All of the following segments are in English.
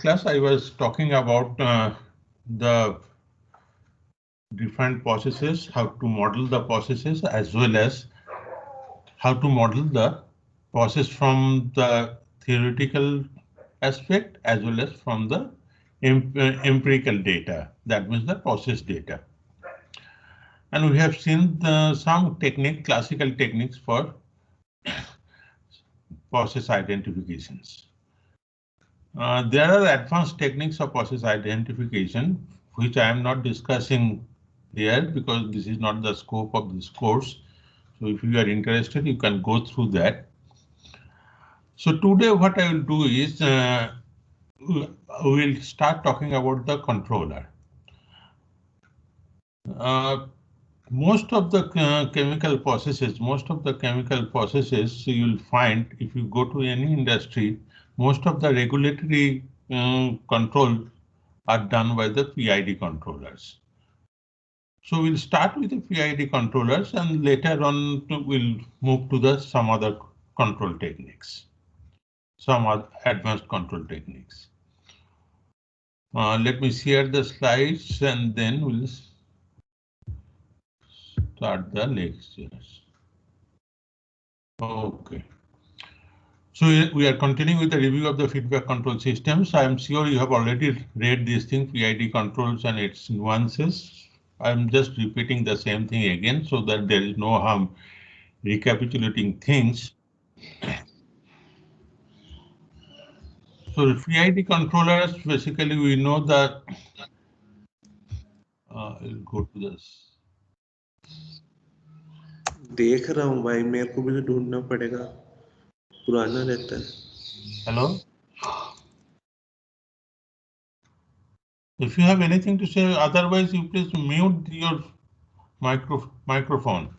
last class I was talking about the different processes, how to model the processes, as well as how to model the process from the theoretical aspect as well as from the empirical data, that means the process data. And we have seen some classical techniques for process identifications. There are advanced techniques of process identification, which I am not discussing here because this is not the scope of this course. So if you are interested, you can go through that. So today what I will do is we'll start talking about the controller. Most of the chemical processes you'll find if you go to any industry, most of the regulatory control are done by the PID controllers. So we'll start with the PID controllers and later on we'll move to some other control techniques, some other advanced control techniques. Let me share the slides and then we'll start the lectures. Okay. So we are continuing with the review of the feedback control systems. I am sure you have already read these things, PID controls and its nuances. I'm just repeating the same thing again so that there is no harm recapitulating things. So PID controllers, basically we know that I'll go to this. देख रहा हूँ भाई, मेरे को भी तो ढूंढना पड़ेगा, पुराना रहता है. Hello. If you have anything to say, otherwise you please mute your microphone.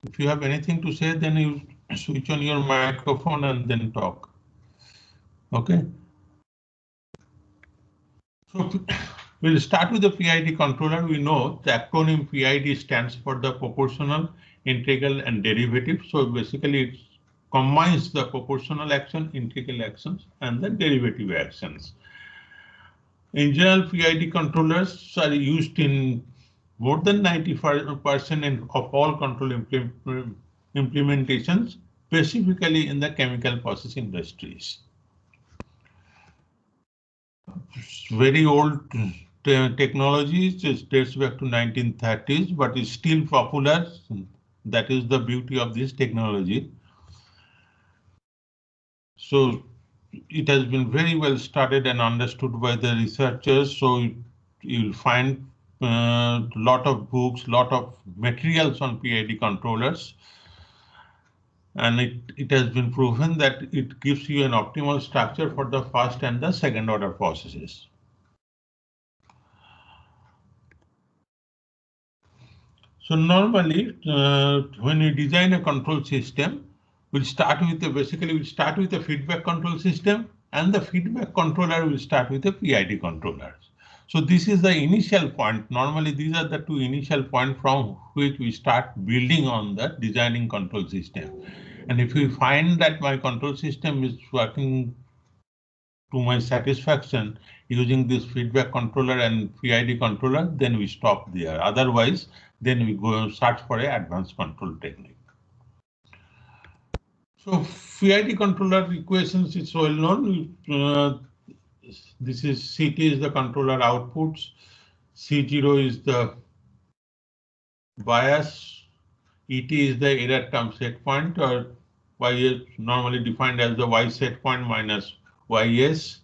If you have anything to say, then you switch on your microphone and then talk. Okay. So we'll start with the PID controller. We know the acronym PID stands for the proportional, integral, and derivative. So basically it combines the proportional action, integral actions, and the derivative actions. In general, PID controllers are used in more than 95% of all control implementations, specifically in the chemical process industries. Very old technology, it dates back to 1930s, but is still popular. That is the beauty of this technology. So it has been very well studied and understood by the researchers. So you'll find a lot of books, lot of materials on PID controllers. And it has been proven that it gives you an optimal structure for the first and the second order processes. So normally, when we design a control system, we'll start with the feedback control system, and the feedback controller will start with the PID controllers. So this is the initial point. Normally, these are the two initial points from which we start building on the designing control system. And if we find that my control system is working to my satisfaction using this feedback controller and PID controller, then we stop there. Otherwise, then we go search for an advanced control technique. So PID controller equations is well known. This is CT is the controller outputs, C0 is the bias, ET is the error term set point, or YS normally defined as the Y set point minus YS.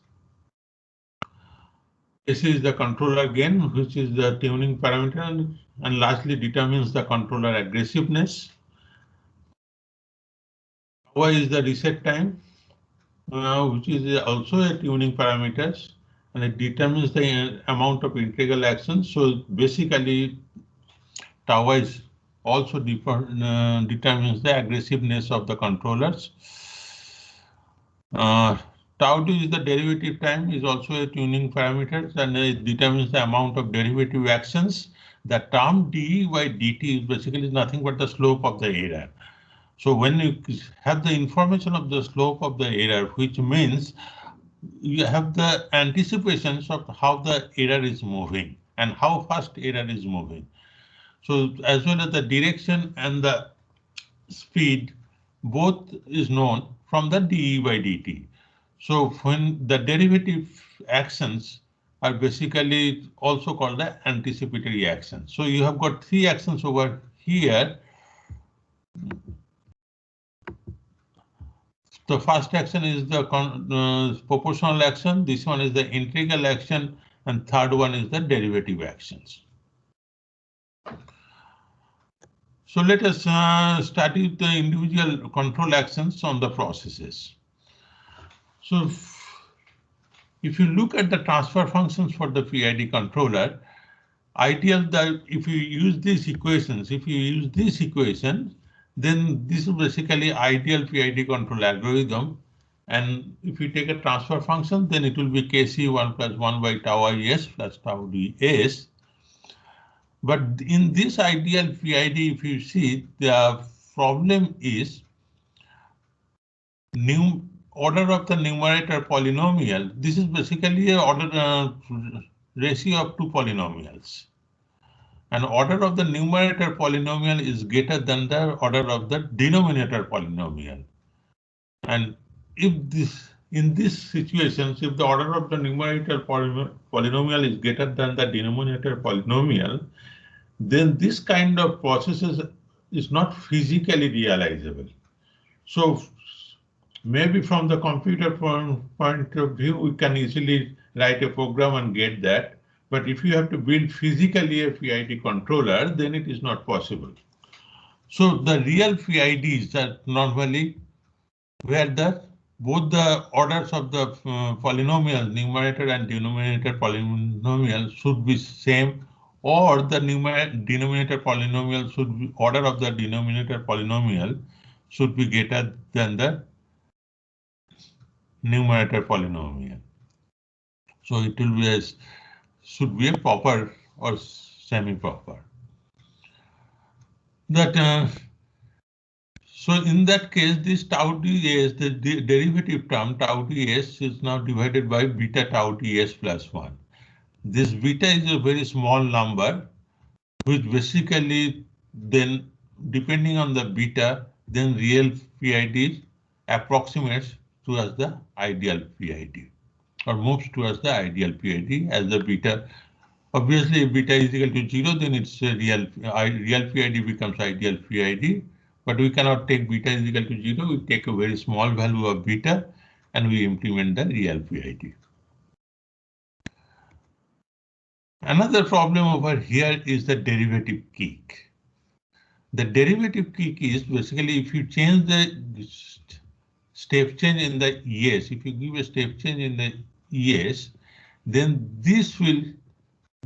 This is the controller gain, which is the tuning parameter, and lastly determines the controller aggressiveness. Y is the reset time, which is also a tuning parameter, and it determines the amount of integral action. So basically, tau is also determines the aggressiveness of the controllers. Tau is the derivative time, is also a tuning parameter, and it determines the amount of derivative actions. The term d by dt is basically nothing but the slope of the error. So when you have the information of the slope of the error, which means you have the anticipations of how the error is moving and how fast error is moving. So as well as the direction and the speed, both is known from the dE by dt. So when the derivative actions are basically also called the anticipatory actions. So you have got three actions over here. The first action is the proportional action, this one is the integral action, and third one is the derivative actions. So let us study the individual control actions on the processes. So if you look at the transfer functions for the PID controller, ideal that if you use these equations, then this is basically ideal PID control algorithm. And if you take a transfer function, then it will be Kc1 plus 1 by tau is plus tau ds. But in this ideal PID, if you see, the problem is order of the numerator polynomial. This is basically a ratio of two polynomials. And order of the numerator polynomial is greater than the order of the denominator polynomial. And if in this situation, if the order of the numerator polynomial is greater than the denominator polynomial, then this kind of processes is not physically realizable. So maybe from the computer point of view, we can easily write a program and get that. But if you have to build physically a PID controller, then it is not possible. So the real PIDs are normally where both the orders of the polynomial, numerator and denominator polynomial should be same, or the denominator polynomial should be order of the denominator polynomial should be greater than the numerator polynomial. So it will be should be a proper or semi-proper. That so in that case, this tau ds, the derivative term tau ds is now divided by beta tau ds plus 1. This beta is a very small number, which basically then, depending on the beta, then real PID approximates towards the ideal PID or moves towards the ideal PID as the beta. Obviously, if beta is equal to 0, then it's a real PID becomes ideal PID. But we cannot take beta is equal to 0. We take a very small value of beta and we implement the real PID. Another problem over here is the derivative kick. The derivative kick is basically if you change the step change in the ES, if you give a step change in the ES, then this will,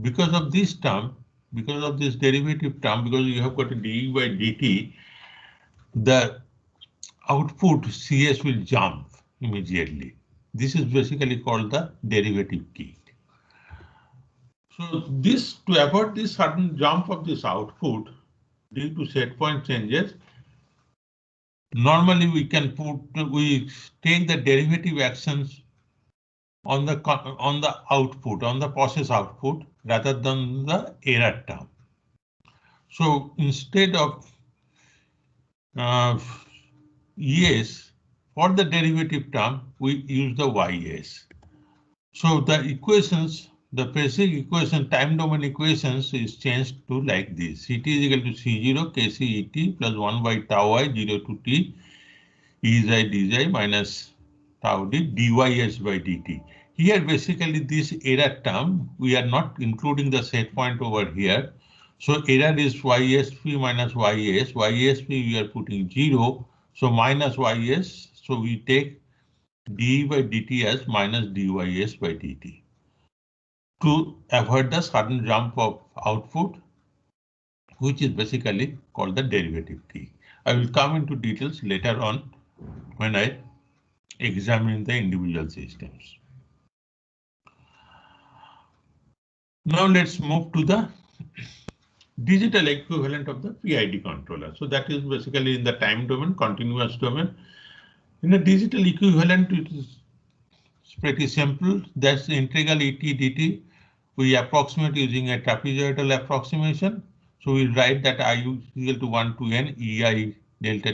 because of this term, because of this derivative term, because you have got a dE by dt, the output CS will jump immediately. This is basically called the derivative kick. So this, to avoid this sudden jump of this output due to set point changes, normally we take the derivative actions on the output, on the process output, rather than the error term. So instead of ES for the derivative term, we use the YS. So the equations, the basic equation, time domain equations is changed to like this. Ct is equal to C0 Kc Et plus 1 by tau I 0 to t Ez dz minus tau d dys by dt. Here basically this error term, we are not including the set point over here. So error is YSP minus YS. YSP we are putting 0. So minus YS. So we take d by dt as minus dys by dt to avoid the sudden jump of output, which is basically called the derivative key. I will come into details later on when I examine the individual systems. Now let's move to the digital equivalent of the PID controller. So that is basically in the time domain, continuous domain. In a digital equivalent, it is pretty simple. That's the integral et dt. We approximate using a trapezoidal approximation. So we write that I is equal to 1 to n ei delta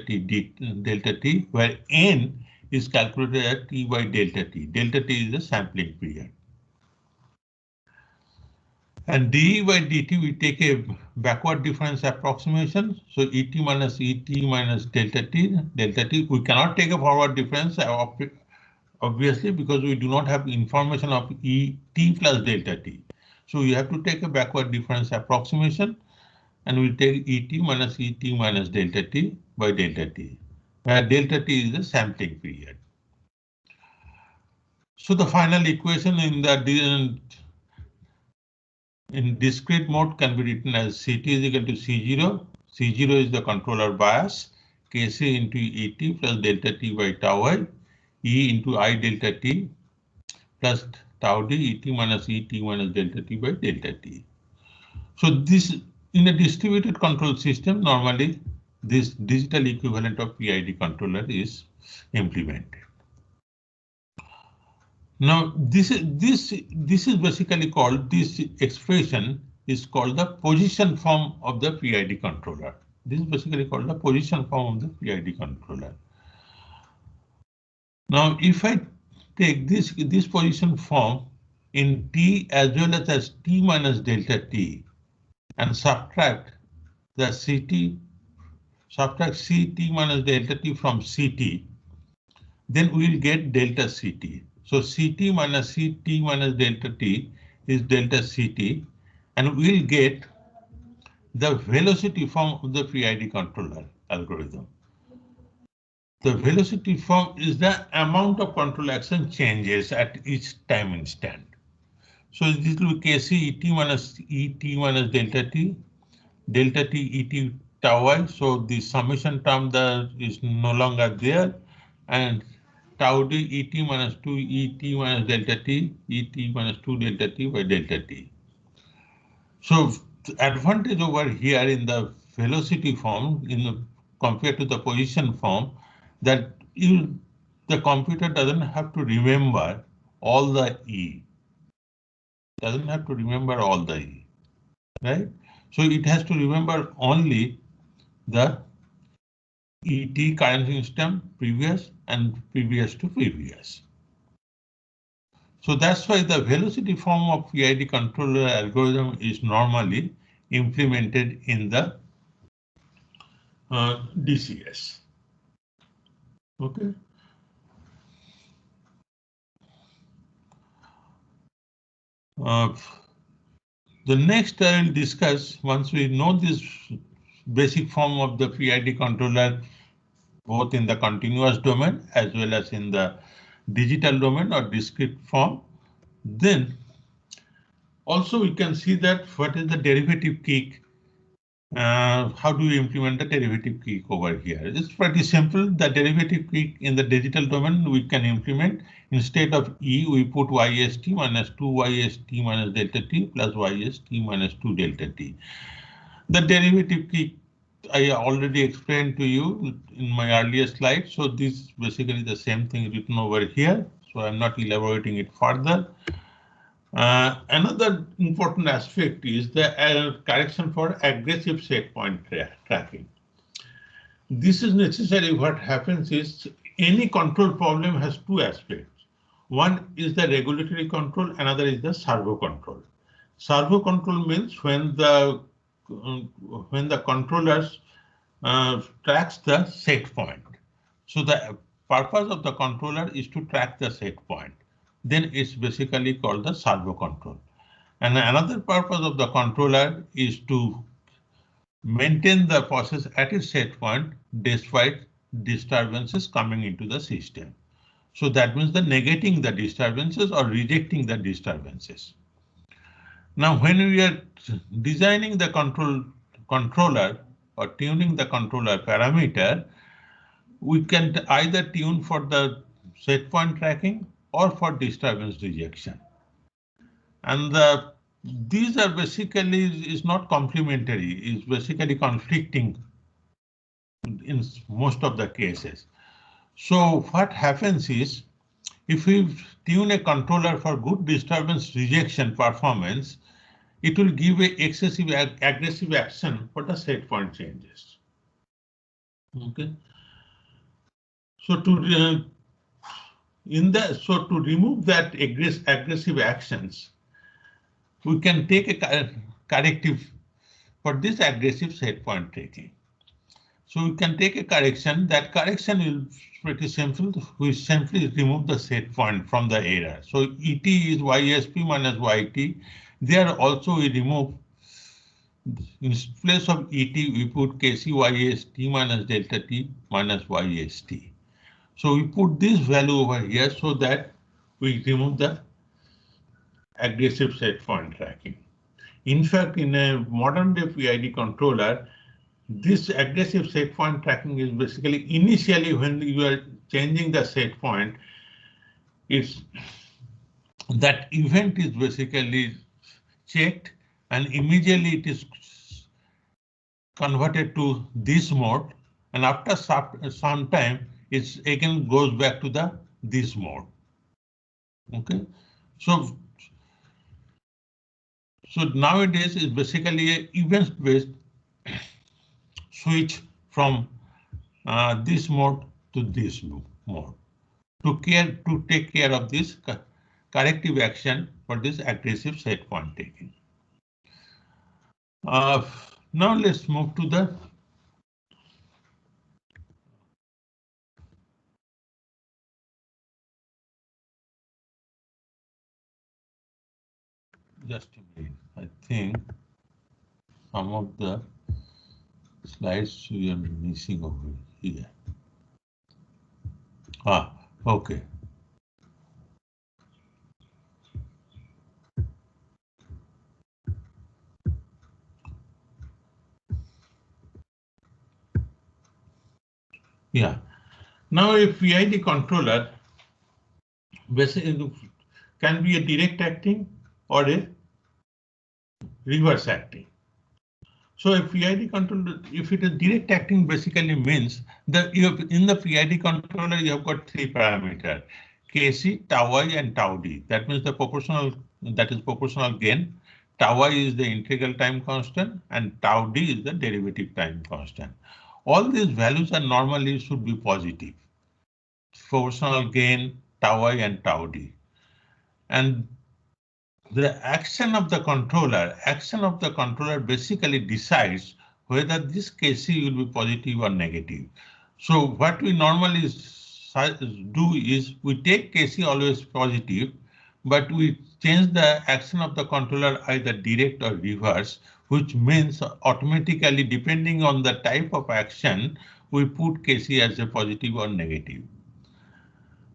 t, where n is calculated at t by delta t. Delta t is the sampling period. And d by dt, we take a backward difference approximation. So et minus delta t. We cannot take a forward difference, obviously, because we do not have information of et plus delta t. So you have to take a backward difference approximation, and we take et minus delta t by delta t, where delta t is the sampling period. So the final equation in discrete mode can be written as Ct is equal to C0. C0 is the controller bias, Kc into Et plus delta t by tau I, E into I delta t plus tau d Et minus delta t by delta t. So this, in a distributed control system, normally this digital equivalent of PID controller is implemented. Now this is basically called, this expression is called the position form of the PID controller. This is basically called the position form of the PID controller. Now if I take this position form in t as well as t minus delta t and subtract the Ct, subtract Ct minus delta t from Ct, then we will get delta Ct. So Ct minus delta t is delta Ct, and we'll get the velocity form of the PID controller algorithm. The velocity form is the amount of control action changes at each time instant. So this will be Kc Et minus delta t Et tau I. So the summation term there is no longer there, and tau d Et minus 2 Et minus delta t, Et minus 2 delta t by delta t. So the advantage over here in the velocity form compared to the position form, that the computer doesn't have to remember all the E. Doesn't have to remember all the E, right? So it has to remember only the ET current system previous and previous to previous. So that's why the velocity form of PID controller algorithm is normally implemented in the DCS. Okay. The next I will discuss, once we know this basic form of the PID controller, both in the continuous domain as well as in the digital domain or discrete form, then also we can see that what is the derivative kick. How do we implement the derivative kick over here? It's pretty simple. The derivative kick in the digital domain we can implement. Instead of E, we put yst minus 2 yst minus delta t plus yst minus 2 delta t. The derivative kick I already explained to you in my earlier slide. So this is basically the same thing written over here. So I'm not elaborating it further. Another important aspect is the correction for aggressive set point tracking. This is necessary. What happens is any control problem has two aspects. One is the regulatory control, another is the servo control. Servo control means when the controllers tracks the set point. So the purpose of the controller is to track the set point. Then it's basically called the servo control. And another purpose of the controller is to maintain the process at its set point despite disturbances coming into the system. So that means the negating the disturbances or rejecting the disturbances. Now, when we are designing the controller or tuning the controller parameter, we can either tune for the set point tracking or for disturbance rejection. And the these are basically is not complementary, is basically conflicting in most of the cases. So what happens is, if we tune a controller for good disturbance rejection performance, it will give a excessive aggressive action for the set point changes. Okay. So to remove that aggressive actions, we can take a corrective for this aggressive set point taking. So we can take a correction. That correction is pretty simple. We simply remove the set point from the error. So ET is YSP minus YT. There also we remove, in place of ET, we put KCYST minus delta T minus YST. So we put this value over here so that we remove the aggressive set point tracking. In fact, in a modern day PID controller, this aggressive set point tracking is basically initially when you are changing the set point, it's that event is basically checked and immediately it is converted to this mode, and after some time it again goes back to the this mode. Okay, so nowadays is basically a event-based switch from this mode to this mode to take care of this corrective action for this aggressive set point taking. Now let's move to the just a minute. I think some of the slides we are missing over here. Okay. Yeah. Now a PID controller basically can be a direct acting or a reverse acting. So a PID controller, if it is direct acting, basically means that in the PID controller you have got three parameters: Kc, tau I, and tau d. That means the proportional gain. Tau I is the integral time constant, and tau d is the derivative time constant. All these values are normally should be positive. Proportional gain, tau I, and tau d. And the action of the controller basically decides whether this Kc will be positive or negative. So what we normally do is we take Kc always positive, but we change the action of the controller either direct or reverse, which means automatically, depending on the type of action, we put Kc as a positive or negative.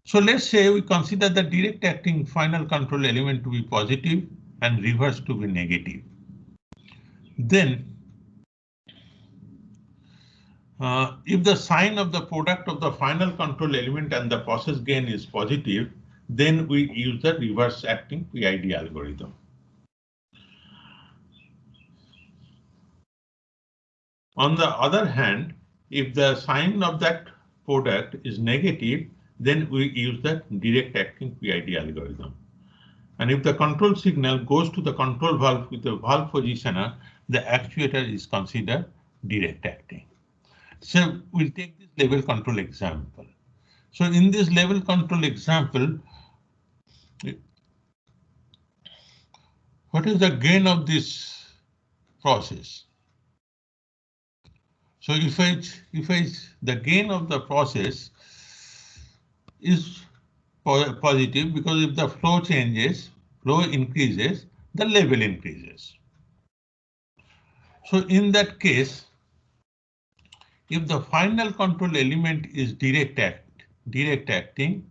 So let's say we consider the direct acting final control element to be positive and reverse to be negative. Then, if the sign of the product of the final control element and the process gain is positive, then we use the reverse acting PID algorithm. On the other hand, if the sign of that product is negative, then we use the direct acting PID algorithm. And if the control signal goes to the control valve with the valve positioner, the actuator is considered direct acting. So we'll take this level control example. So in this level control example, what is the gain of this process? So if the gain of the process is positive, because if the flow increases, the level increases. So in that case, if the final control element is direct acting,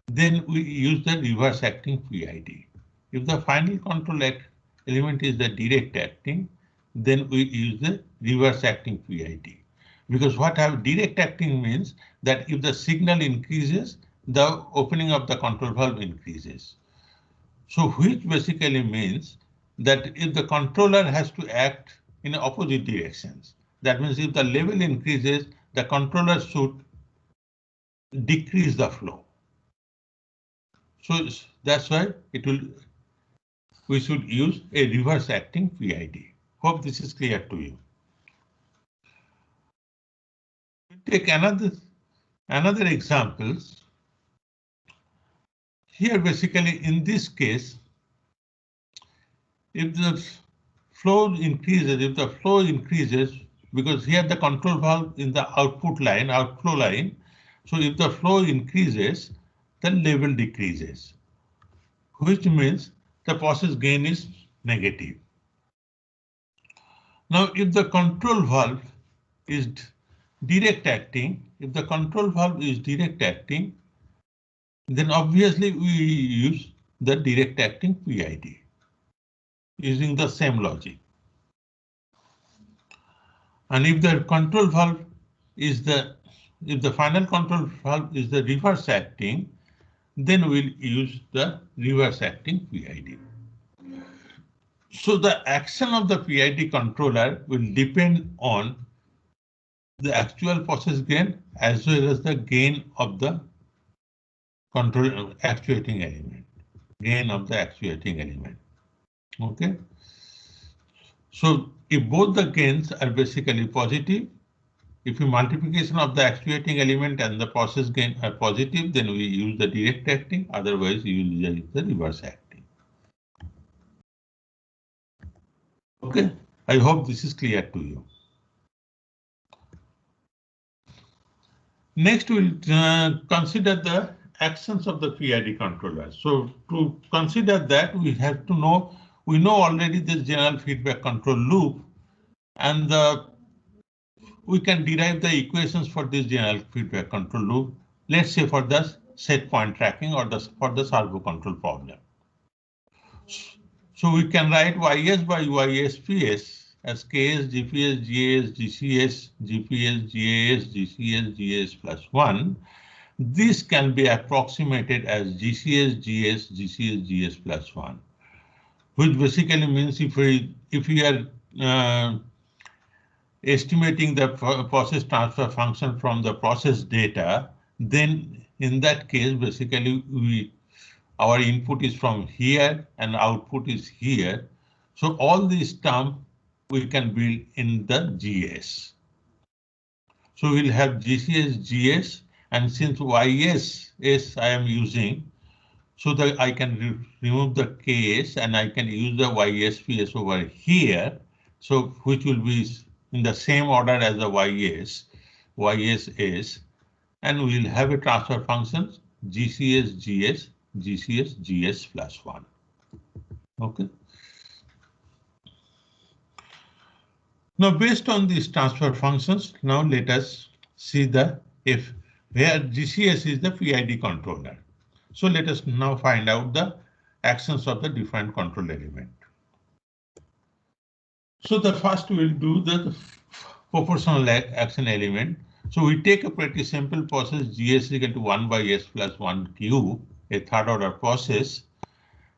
then we use the reverse acting PID. If the final control element is the direct acting, then we use the reverse acting PID. Because what direct acting means that if the signal increases, the opening of the control valve increases. So which basically means that if the controller has to act in opposite directions, that means if the level increases, the controller should decrease the flow. So that's why we should use a reverse acting PID. Hope this is clear to you. Take another examples. Here basically in this case, if the flow increases, because here the control valve in the outflow line. So if the flow increases, the level decreases, which means the process gain is negative. Now, if the control valve is direct acting, then obviously we use the direct acting PID using the same logic. And if the control valve is if the final control valve is the reverse acting, then we'll use the reverse acting PID. So the action of the PID controller will depend on the actual process gain as well as the gain of the control actuating element. Okay. So if both the gains are basically positive, if the multiplication of the actuating element and the process gain are positive, then we use the direct acting, otherwise we use the reverse acting. Okay, I hope this is clear to you. Next, we'll consider the actions of the PID controller. So to consider that, we have to know, we know already this general feedback control loop, and we can derive the equations for this general feedback control loop. Let's say for the set point tracking or for the servo control problem. So we can write YS by YSPS as KS, GPS, GAS, GCS, GPS, GAS, GCS, GAS plus 1. This can be approximated as GCS, GS, GCS, GS plus 1, which basically means if we are estimating the process transfer function from the process data, then in that case, basically our input is from here and output is here. So all these terms we can build in the GS. So we'll have GCS, GS, and since YS I am using, so that I can remove the KS and I can use the YSPS over here. So which will be in the same order as the YSS, and we'll have a transfer function GCS, GS, GCS, GS plus 1. Okay. Now, based on these transfer functions, now let us see where GCS is the PID controller. So let us now find out the actions of the different control element. So the first we'll do the proportional action element. So we take a pretty simple process, GS is equal to 1 by S plus 1 Q, a third order process.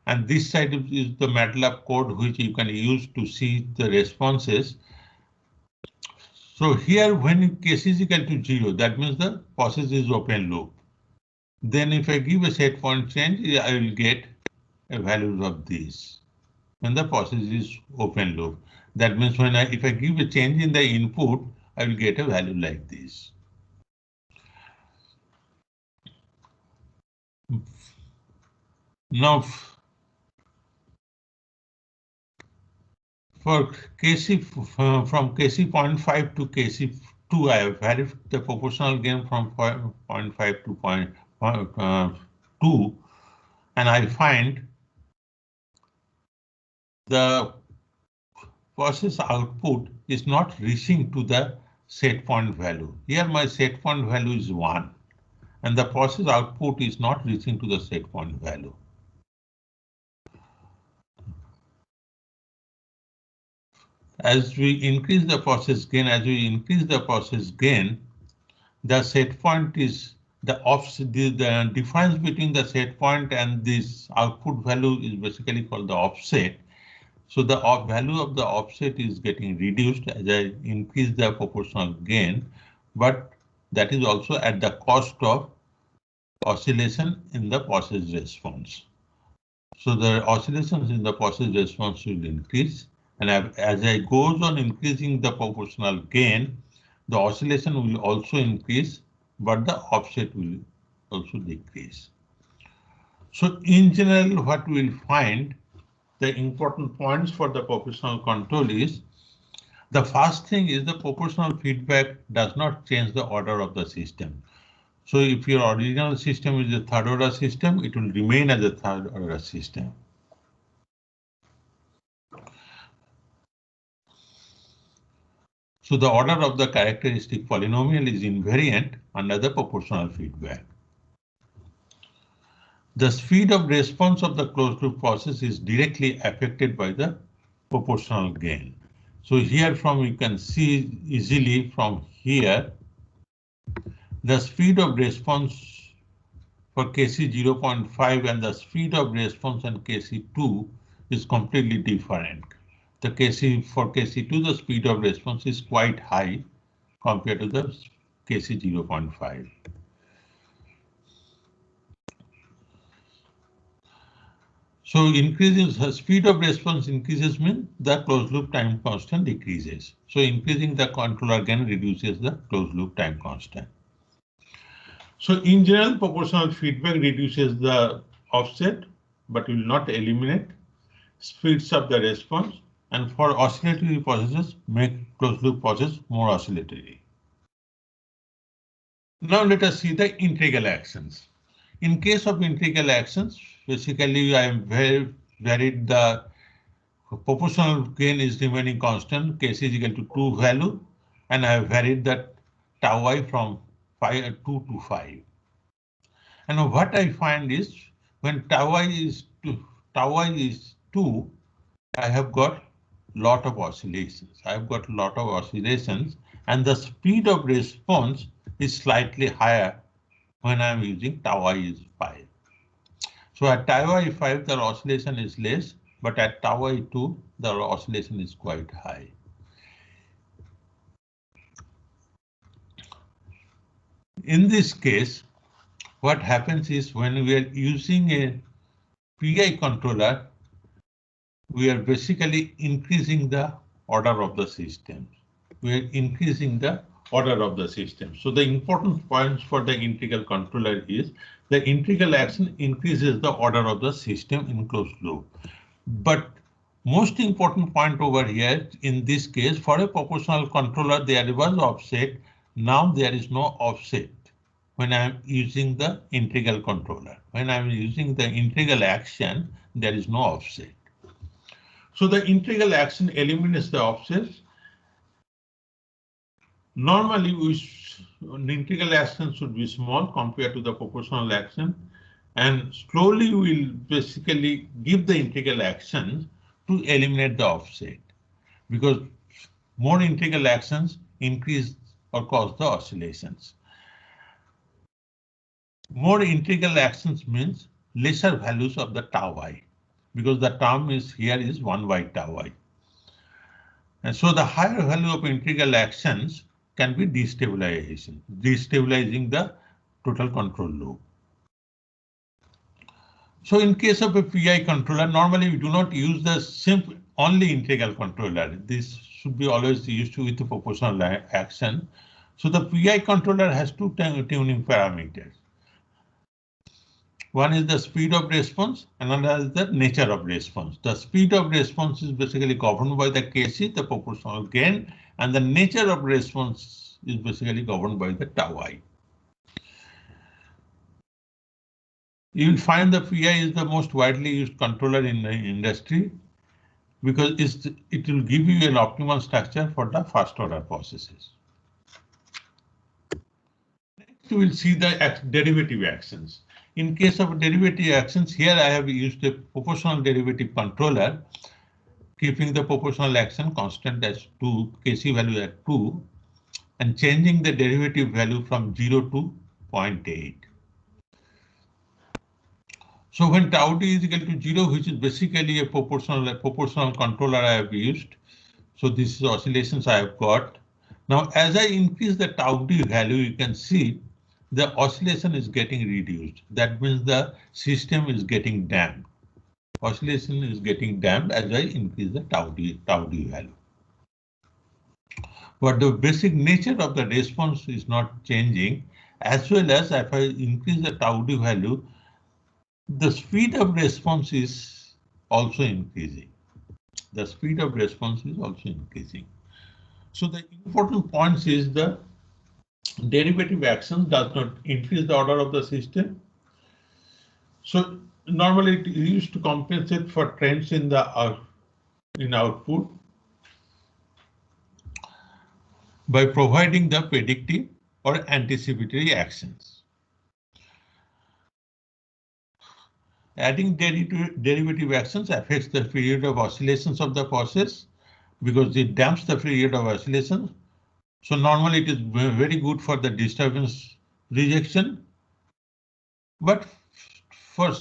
And this side is the MATLAB code which you can use to see the responses. So here when case is equal to 0, that means the process is open loop. Then if I give a set point change, I will get a value of this when the process is open loop. That means if I give a change in the input, I will get a value like this. Now, for KC from KC 0.5 to KC 2, I have varied the proportional gain from 0.5 to 0.2, and I find the process output is not reaching to the set point value. Here my set point value is 1, and the process output is not reaching to the set point value. As we increase the process gain, the set point is the offset. The difference between the set point and this output value is basically called the offset. So the value of the offset is getting reduced as I increase the proportional gain, but that is also at the cost of oscillation in the process response. So the oscillations in the process response will increase, and as I goes on increasing the proportional gain, the oscillation will also increase, but the offset will also decrease. So in general, what we'll find, the important points for the proportional control is, the first thing is the proportional feedback does not change the order of the system. So if your original system is a third order system, it will remain as a third order system. So the order of the characteristic polynomial is invariant under the proportional feedback. The speed of response of the closed loop process is directly affected by the proportional gain. So here from you can see easily from here, the speed of response for KC 0.5 and the speed of response in KC2 is completely different. For KC2, the speed of response is quite high compared to the KC 0.5. So increasing the speed of response increases means the closed loop time constant decreases. So increasing the controller gain reduces the closed loop time constant. So in general, proportional feedback reduces the offset, but will not eliminate, speeds up the response, and for oscillatory processes, make closed loop process more oscillatory. Now let us see the integral actions. In case of integral actions, basically I am varied the proportional gain is remaining constant, Kc is equal to 2 value, and I have varied that tau I from 2 to 5. And what I find is when tau I is 2, I have got lot of oscillations. I have got a lot of oscillations, and the speed of response is slightly higher when I'm using tau I is 5. So at tau I 5, the oscillation is less, but at tau I 2, the oscillation is quite high. In this case, what happens is when we are using a PI controller, we are basically increasing the order of the system. We are increasing the order of the system. So the important points for the integral controller is the integral action increases the order of the system in closed loop. But most important point over here in this case, for a proportional controller, there was offset. Now there is no offset when I'm using the integral controller. When I'm using the integral action, there is no offset. So the integral action eliminates the offsets. Normally, the integral action should be small compared to the proportional action, and slowly we'll basically give the integral actions to eliminate the offset, because more integral actions increase or cause the oscillations. More integral actions means lesser values of the tau I, because the term is here is 1 by tau I. And so the higher value of integral actions can be destabilizing the total control loop. So in case of a PI controller, normally we do not use the simple only integral controller. This should be always used with the proportional action. So the PI controller has two tuning parameters. One is the speed of response, and another is the nature of response. The speed of response is basically governed by the Kc, the proportional gain, and the nature of response is basically governed by the tau I. You will find the PI is the most widely used controller in the industry because it will give you an optimal structure for the first order processes. Next, we will see the derivative actions. In case of derivative actions, here I have used a proportional derivative controller, keeping the proportional action constant as 2, Kc value at 2, and changing the derivative value from 0 to 0.8. So when tau d is equal to 0, which is basically a proportional controller I have used. So this is oscillations I have got. Now, as I increase the tau d value, you can see the oscillation is getting reduced. That means the system is getting damped. Oscillation is getting damped as I increase the tau d value. But the basic nature of the response is not changing, as well as if I increase the tau d value, the speed of response is also increasing. The speed of response is also increasing. So the important point is the derivative action does not increase the order of the system. So normally it used to compensate for trends in the output by providing the predictive or anticipatory actions. Adding derivative actions affects the period of oscillations of the process because it damps the period of oscillation. So normally it is very good for the disturbance rejection, but for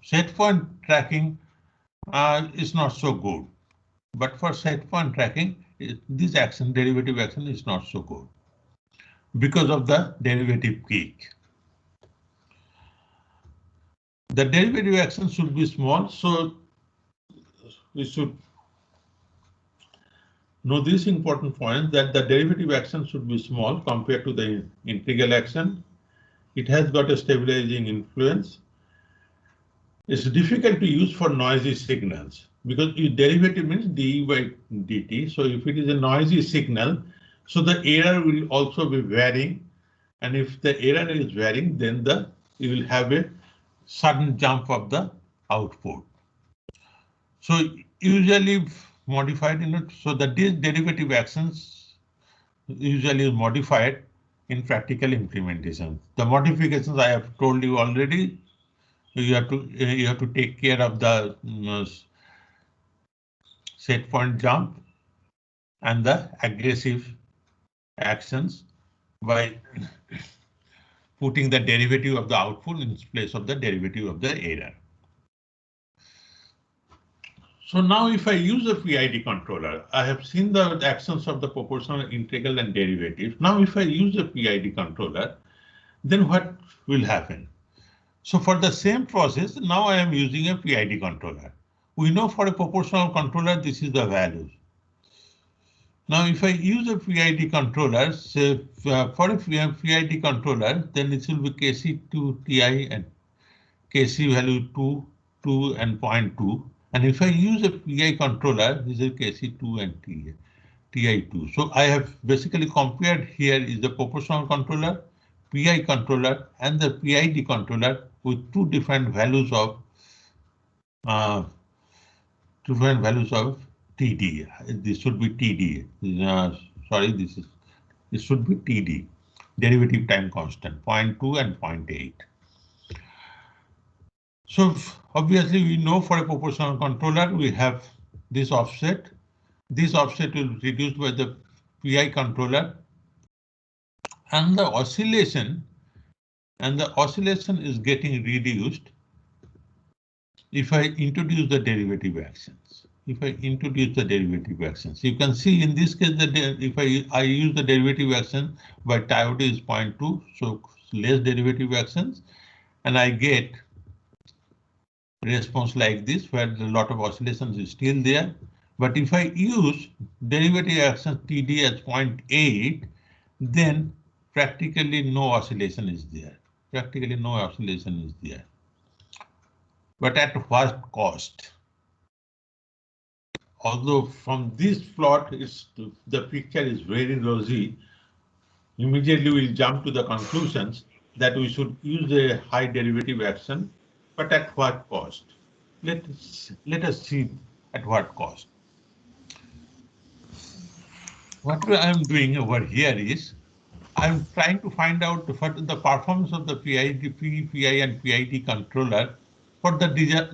set point tracking is not so good. But for set point tracking, this derivative action is not so good because of the derivative peak. The derivative action should be small, so we should know this important point that the derivative action should be small compared to the integral action. It has got a stabilizing influence. It's difficult to use for noisy signals because derivative means d by dt. So if it is a noisy signal, so the error will also be varying. And if the error is varying, then you will have a sudden jump of the output. So usually modified in it, so that these derivative actions usually is modified in practical implementation. The modifications I have told you already. You have to take care of the set point jump and the aggressive actions by putting the derivative of the output in place of the derivative of the error. So now if I use a PID controller, I have seen the actions of the proportional, integral and derivative. Now if I use a PID controller, then what will happen? So for the same process, now I am using a PID controller. We know for a proportional controller, this is the values. Now, if I use a PID controller, say for a PID controller, then it will be Kc2 Ti and Kc value 2 and 0.2. And if I use a PI controller, this is Kc2 and Ti2. So I have basically compared here is the proportional controller, PI controller, and the PID controller with two different values of TD. This should be TD. Sorry, this should be TD. Derivative time constant 0.2 and 0.8. So obviously we know for a proportional controller we have this offset. This offset will be reduced by the PI controller, and the oscillation is getting reduced if I introduce the derivative actions. If I introduce the derivative actions, you can see in this case that if I use the derivative action by tau d is 0.2, so less derivative actions, and I get response like this where a lot of oscillations is still there. But if I use derivative action TD as 0.8, then practically no oscillation is there. Practically no oscillation is there. But at what cost? Although from this plot the picture is very rosy, immediately we'll jump to the conclusions that we should use a high derivative action, but at what cost? Let us see at what cost. What I am doing over here is I'm trying to find out the performance of the PID, PI and PID controller for the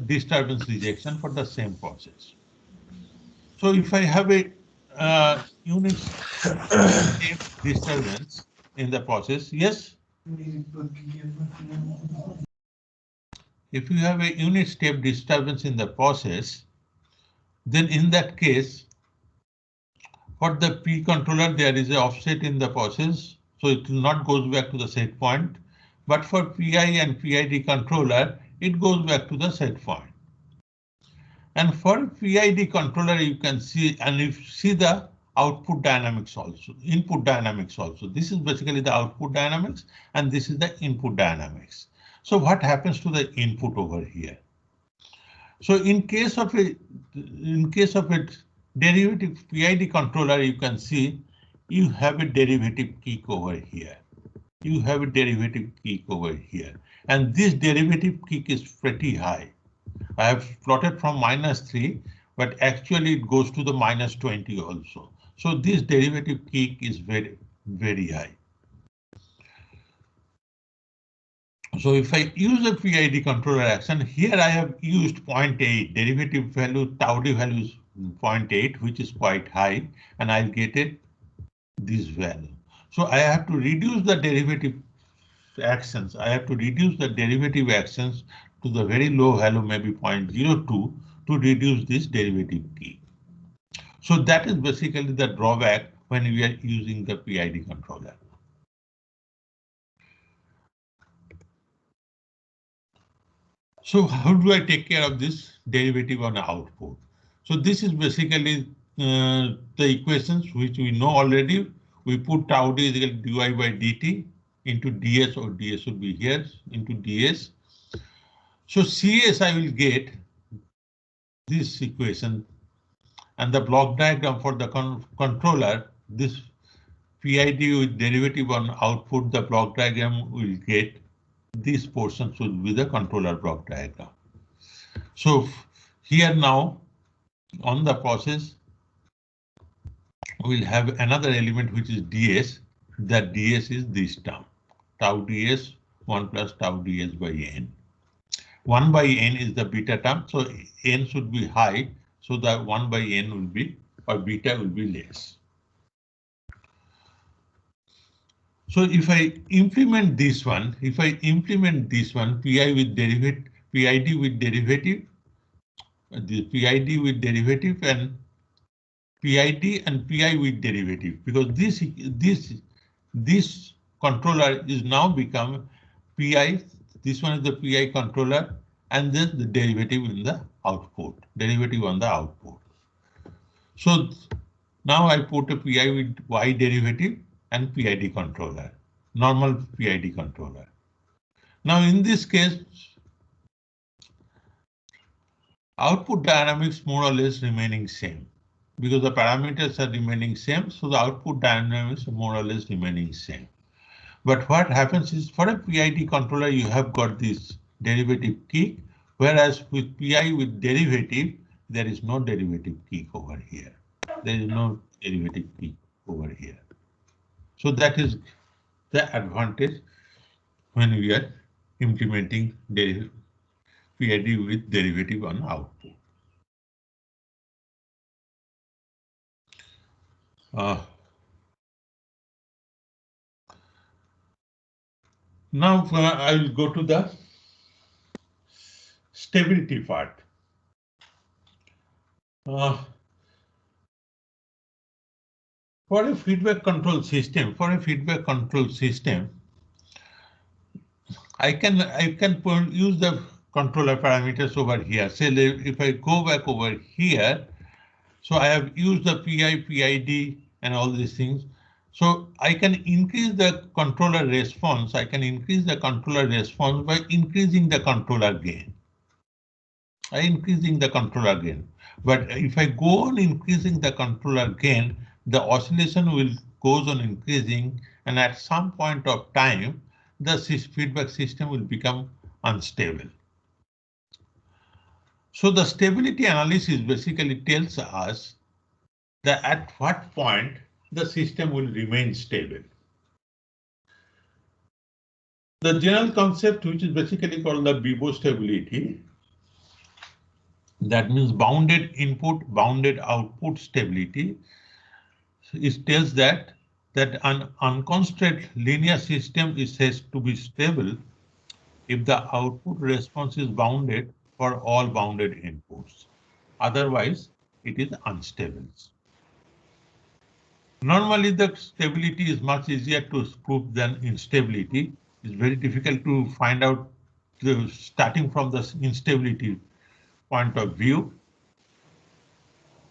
disturbance rejection for the same process. So if I have a unit disturbance in the process, yes. if you have a unit step disturbance in the process, then in that case, for the P controller, there is an offset in the process, so it will not goes back to the set point. But for PI and PID controller, it goes back to the set point. And for PID controller, you can see, and you see the output dynamics also, input dynamics also. This is basically the output dynamics, and this is the input dynamics. So what happens to the input over here? So in case of a derivative PID controller, you can see you have a derivative kick over here. You have a derivative kick over here, and this derivative kick is pretty high. I have plotted from -3, but actually it goes to the -20 also. So this derivative kick is very, very high. So if I use a PID controller action, here I have used 0.8, derivative value, tau d value is 0.8, which is quite high, and I'll get it this value. So I have to reduce the derivative actions. I have to reduce the derivative actions to the very low value, maybe 0.02, to reduce this derivative key. So that is basically the drawback when we are using the PID controller. So how do I take care of this derivative on output? So this is basically the equations which we know already. We put tau d is equal to dy by dt into ds, or ds would be here, into ds. So CS I will get this equation, and the block diagram for the controller, this PID with derivative on output, the block diagram will get this portion should be the controller block diagram. So here now on the process, we'll have another element which is ds. That ds is this term, tau ds 1 plus tau ds by n. 1 by n is the beta term, so n should be high, so the 1 by n will be, or beta will be less. So if I implement this one, PID with derivative, the PID with derivative, and PID and PI with derivative, because this controller is now become PI. This one is the PI controller, and then the derivative in the output, derivative on the output. So now I put a PI with Y derivative and PID controller, normal PID controller. Now in this case, output dynamics more or less remaining same, because the parameters are remaining same, so the output dynamics are more or less remaining same. But what happens is, for a PID controller, you have got this derivative kick, whereas with PI with derivative, there is no derivative kick over here. There is no derivative kick over here. So that is the advantage when we are implementing PID with derivative on output. Now I will go to the stability part. For a feedback control system, I can use the controller parameters over here. Say if I go back over here, so I have used the PI, PID, and all these things. So I can increase the controller response. By increasing the controller gain. But if I go on increasing the controller gain, the oscillation will goes on increasing, and at some point of time, the feedback system will become unstable. So the stability analysis basically tells us that at what point the system will remain stable. The general concept, which is basically called the Bibo stability, that means bounded input, bounded output stability. It tells that an unconstrained linear system is said to be stable if the output response is bounded for all bounded inputs. Otherwise, it is unstable. Normally, the stability is much easier to prove than instability. It's very difficult to find out starting from the instability point of view.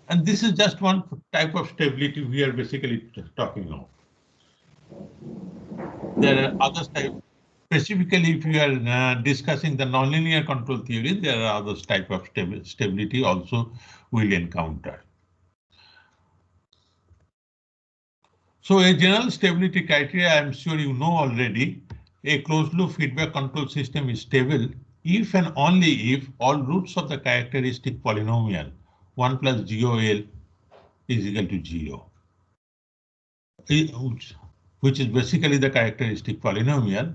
And this is just one type of stability we are basically talking of. There are other types. Specifically, if you are discussing the nonlinear control theory, there are other type of stability also we'll encounter. So a general stability criteria, I'm sure you know already, a closed loop feedback control system is stable if and only if all roots of the characteristic polynomial 1 plus GOL is equal to 0, which is basically the characteristic polynomial.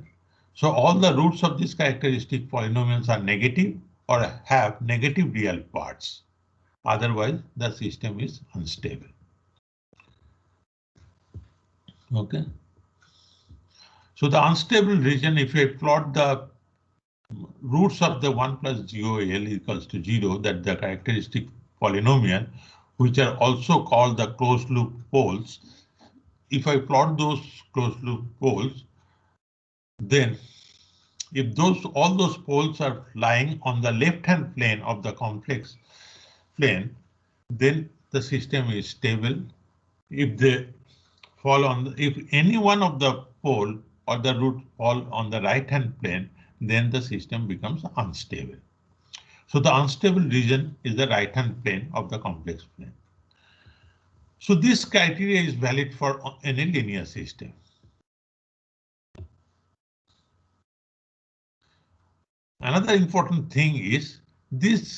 So all the roots of this characteristic polynomials are negative or have negative real parts. Otherwise, the system is unstable. Okay. So the unstable region, if I plot the roots of the 1 plus GOL equals to 0, that the characteristic polynomial, which are also called the closed loop poles, if I plot those closed loop poles, then if all those poles are lying on the left-hand plane of the complex plane, then the system is stable. If they fall on, if any one of the pole or the root fall on the right-hand plane, then the system becomes unstable. So the unstable region is the right-hand plane of the complex plane. So this criteria is valid for any linear system. Another important thing is this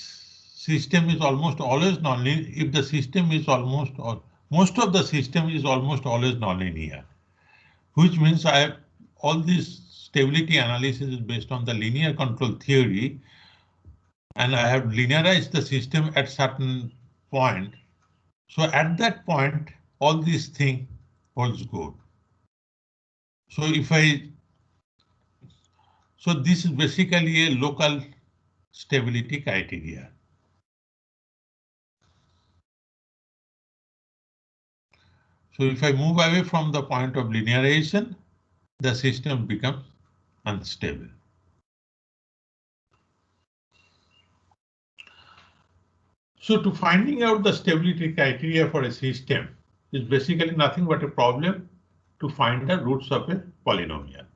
system is almost always nonlinear. If the system is almost, or most of the system is almost always nonlinear, which means all this stability analysis is based on the linear control theory, and I have linearized the system at certain point. So at that point, all these things holds good. So so this is basically a local stability criteria. So if I move away from the point of linearization, the system becomes unstable. So to finding out the stability criteria for a system is basically nothing but a problem to find the roots of a polynomial.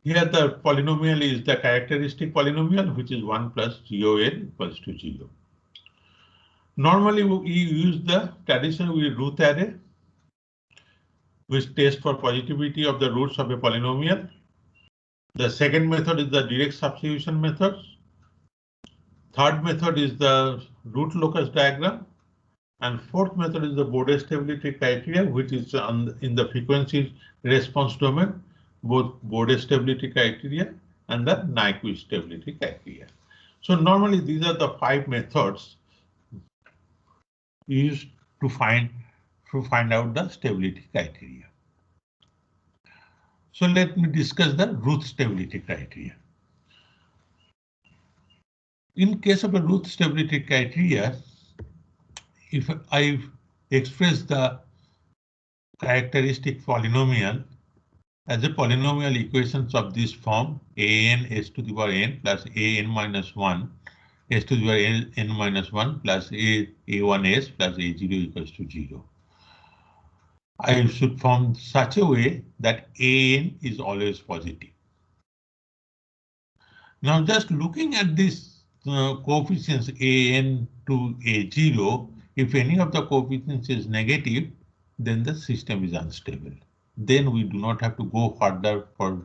Here the polynomial is the characteristic polynomial, which is 1 plus GOL equals to 0. Normally we use the traditional root array, which tests for positivity of the roots of a polynomial. The second method is the direct substitution method. Third method is the root locus diagram. And fourth method is the Bode stability criteria, which is in the frequency response domain, both Bode stability criteria and the Nyquist stability criteria. So normally these are the 5 methods used to find out the stability criteria. So let me discuss the root stability criteria. In case of a root stability criteria, if I express the characteristic polynomial as a polynomial equations of this form, an s to the power n plus an minus 1 s to the power n minus 1 plus a1s plus a0 equals to 0. I should form such a way that an is always positive. Now just looking at this coefficients an to a0, if any of the coefficients is negative, then the system is unstable. Then we do not have to go further for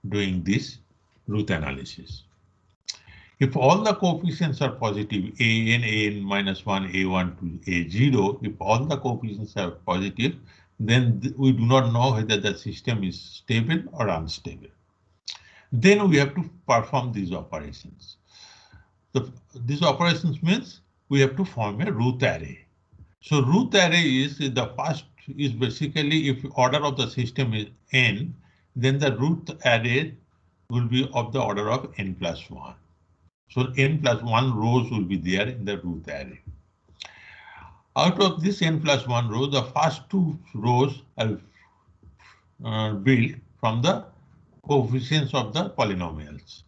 doing this root analysis. If all the coefficients are positive, an minus 1, a1 to a0, if all the coefficients are positive, then we do not know whether the system is stable or unstable. Then we have to perform these operations. These operations means we have to form a root array. So root array is the first basically if order of the system is n, then the root array will be of the order of n plus 1. So n plus 1 rows will be there in the root array. Out of this n plus 1 row, the first two rows are built from the coefficients of the polynomials.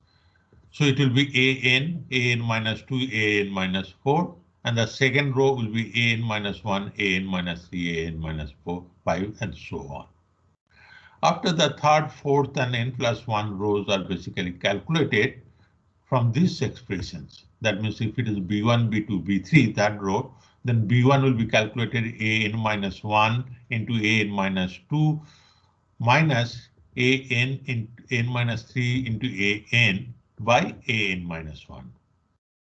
So it will be an minus 2, an minus 4, and the second row will be an minus 1, an minus 3, an minus 4, 5, and so on. After the third, fourth, and n plus 1 rows are basically calculated from these expressions. That means if it is B1, B2, B3, that row, then B1 will be calculated an minus 1 into an minus 2 minus an in n minus 3 into an by an minus 1.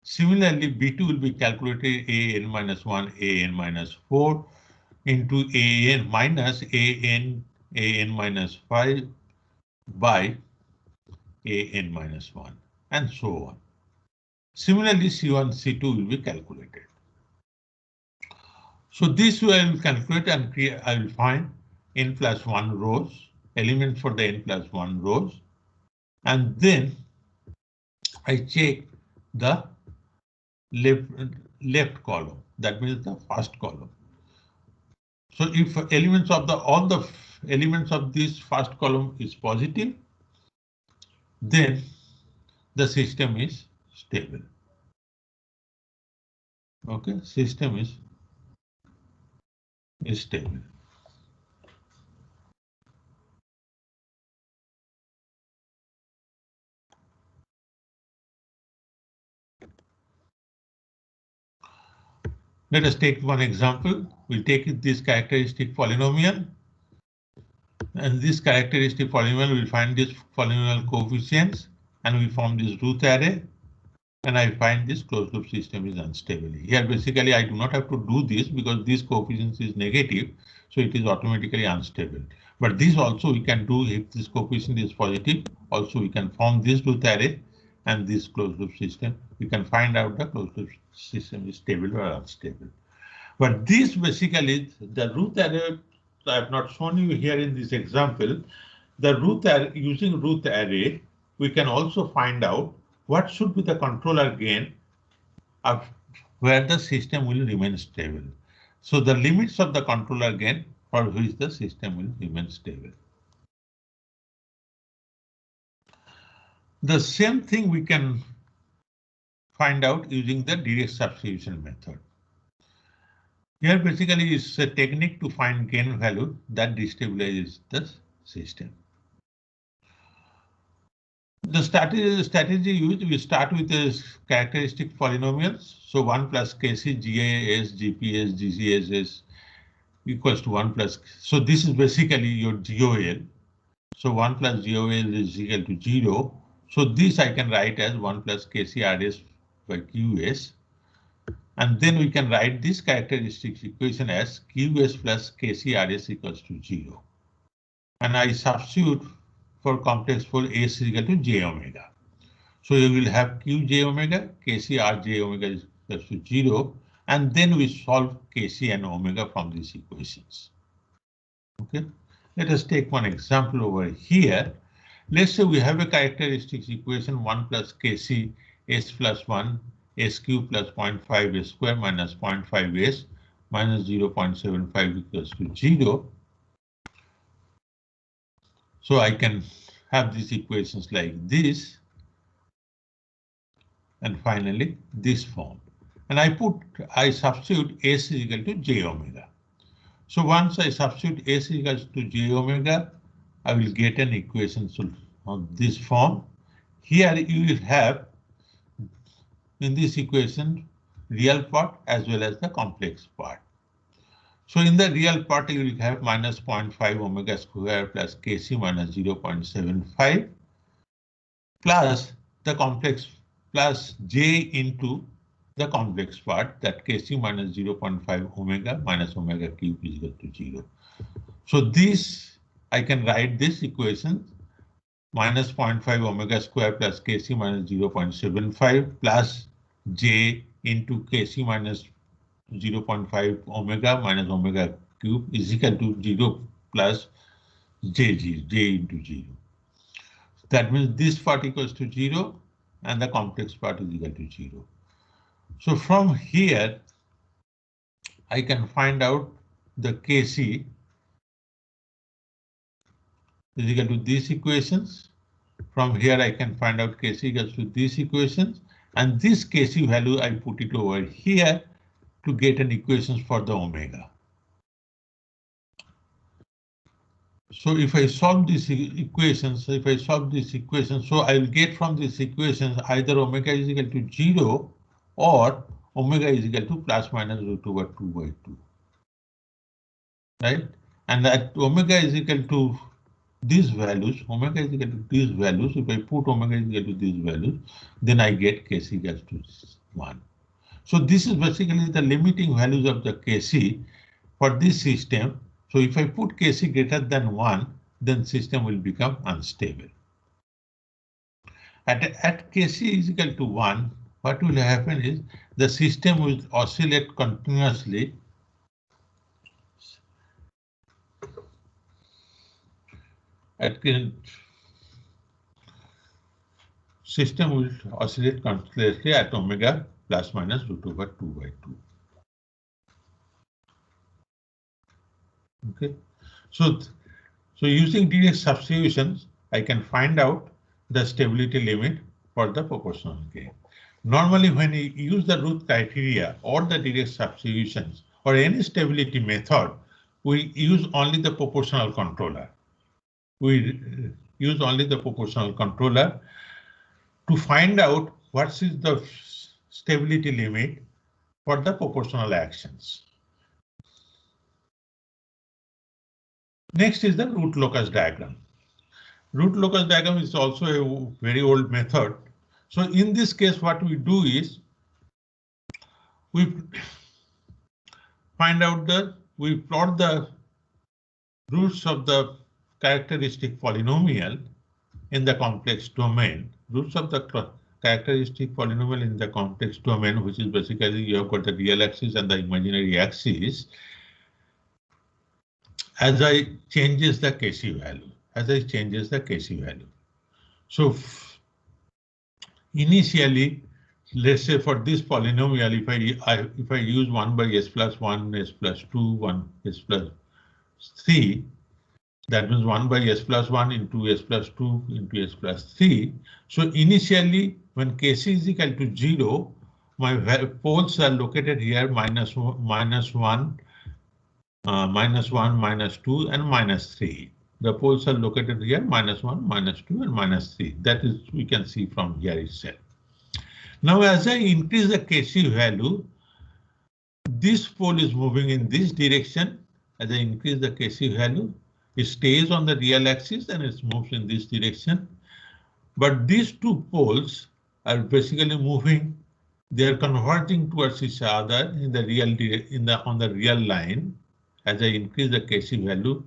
Similarly, B2 will be calculated an minus 1, an minus 4 into an minus an minus 5 by an minus 1, and so on. Similarly, C1, C2 will be calculated. So this way I will calculate and create, I will find n plus 1 rows, elements for the n plus 1 rows, and then I check the left column, that means the first column. So if elements of all the elements of this first column is positive, then the system is stable. Okay, system is stable. Let us take one example. We'll take this characteristic polynomial. And this characteristic polynomial will find this polynomial coefficients and we form this root array. And I find this closed loop system is unstable. Here basically I do not have to do this because this coefficient is negative, so it is automatically unstable. But this also we can do if this coefficient is positive. Also we can form this root array and this closed loop system. We can find out the closed loop system is stable or unstable. But this basically the root array I have not shown you here in this example. The root array, using root array, we can also find out what should be the controller gain of where the system will remain stable. So the limits of the controller gain for which the system will remain stable. The same thing we can find out using the direct substitution method. Here basically is a technique to find gain value that destabilizes the system. The strategy used, we start with the characteristic polynomials. So 1 plus Kc, GAS, GPS, GCSS equals to 1 plus. So this is basically your GOL. So 1 plus GOL is equal to 0. So this I can write as 1 plus Kc RS by QS. And then we can write this characteristic equation as QS plus Kc RS equals to 0. And I substitute for complex for S is equal to J omega. So you will have Q J omega, Kc R J omega is equal to 0, and then we solve Kc and omega from these equations. Okay, let us take one example over here. Let's say we have a characteristics equation 1 plus Kc S plus 1 S cube plus 0.5 S square minus 0.5 S minus 0.75 equals to 0. So I can have these equations like this. And finally, this form. And I substitute S is equal to J omega. So once I substitute S is equal to J omega, I will get an equation of this form. Here you will have in this equation real part as well as the complex part. So in the real part, you will have minus 0.5 omega square plus Kc minus 0.75 plus the complex plus J into the complex part, that Kc minus 0.5 omega minus omega cube is equal to 0. So this I can write this equation minus 0.5 omega square plus Kc minus 0.75 plus J into Kc minus 0.5 omega minus omega cube is equal to 0 plus J into 0. That means this part equals to 0 and the complex part is equal to 0. So from here, I can find out the Kc is equal to these equations. From here, I can find out Kc equals to these equations, and this Kc value, I put it over here to get an equations for the omega. So if I solve these equations, so I will get from these equations either omega is equal to 0 or omega is equal to plus minus root over 2 by 2. Right? And that omega is equal to these values, omega is equal to these values. If I put omega is equal to these values, then I get Kc equals to 1. So this is basically the limiting values of the Kc for this system. So if I put Kc greater than 1, then system will become unstable. At Kc is equal to 1, what will happen is the system will oscillate continuously. System will oscillate continuously at omega plus minus root over 2 by 2. Okay, so using direct substitutions, I can find out the stability limit for the proportional gain. Normally, when you use the root criteria or the direct substitutions or any stability method, we use only the proportional controller. We use only the proportional controller to find out what is the stability limit for the proportional actions. Next is the root locus diagram. Root locus diagram is also a very old method. So in this case, what we do is we find out we plot the roots of the characteristic polynomial in the complex domain. Roots of the characteristic polynomial in the complex domain, which is basically you have got the real axis and the imaginary axis. As I changes the Kc value, So initially, let's say for this polynomial, if I use 1 by s plus 1, s plus 2, 1 s plus 3, that means 1 by s plus 1 into s plus 2 into s plus 3. So initially, when Kc is equal to 0, my poles are located here minus 1, minus 1, minus 2, and minus 3. The poles are located here minus 1, minus 2, and minus 3. That is, we can see from here itself. Now, as I increase the Kc value, this pole is moving in this direction. As I increase the Kc value, it stays on the real axis and it moves in this direction. But these two poles are basically moving. They are converging towards each other in the on the real line. As I increase the Kc value,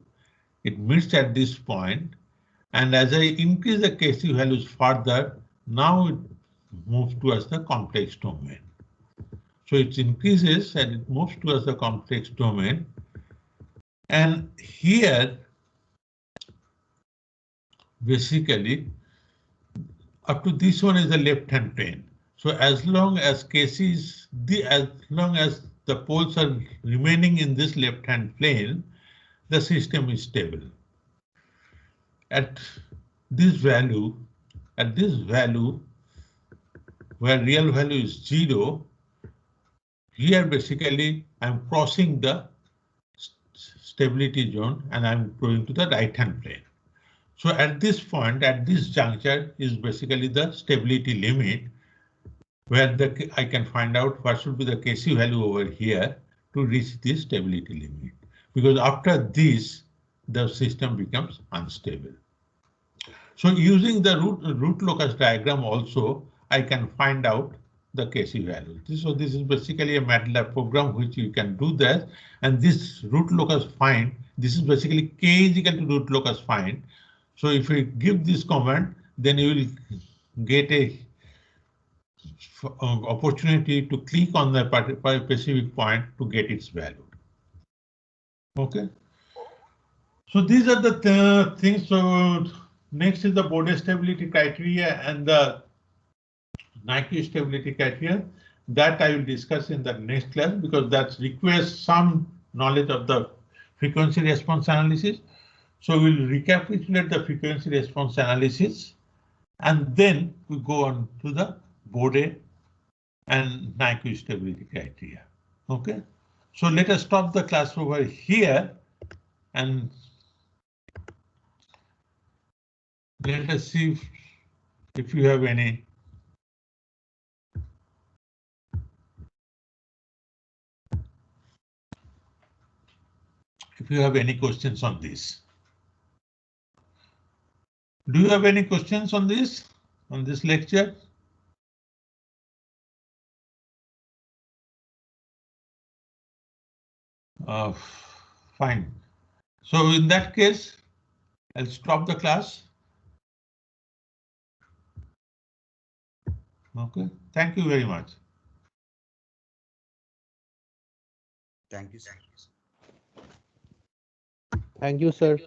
it meets at this point, and as I increase the Kc values further, now it moves towards the complex domain. So it increases and it moves towards the complex domain. And here, basically, up to this one is the left-hand plane. So as long as Kc is as long as the poles are remaining in this left-hand plane, the system is stable. At this value, where real value is 0, here basically I'm crossing the stability zone and I'm going to the right-hand plane. So at this point, at this juncture is basically the stability limit, where I can find out what should be the Kc value over here to reach this stability limit. Because after this, the system becomes unstable. So using the root locus diagram also, I can find out the Kc value. So this is basically a MATLAB program which you can do that. And this root locus find, this is basically K is equal to root locus find. So if you give this command, then you will get a opportunity to click on the specific point to get its value. Okay. So these are the things. So Next is the Bode stability criteria and the NIQ stability criteria. That I will discuss in the next class because that requires some knowledge of the frequency response analysis. So we'll recapitulate the frequency response analysis and then we go on to the Bode and NIQ stability criteria. Okay, so let us stop the class over here and let us see if you have any. If you have any questions on this. Do you have any questions on this lecture? Fine. So in that case, I'll stop the class. Okay, thank you very much. Thank you, sir. Thank you, sir.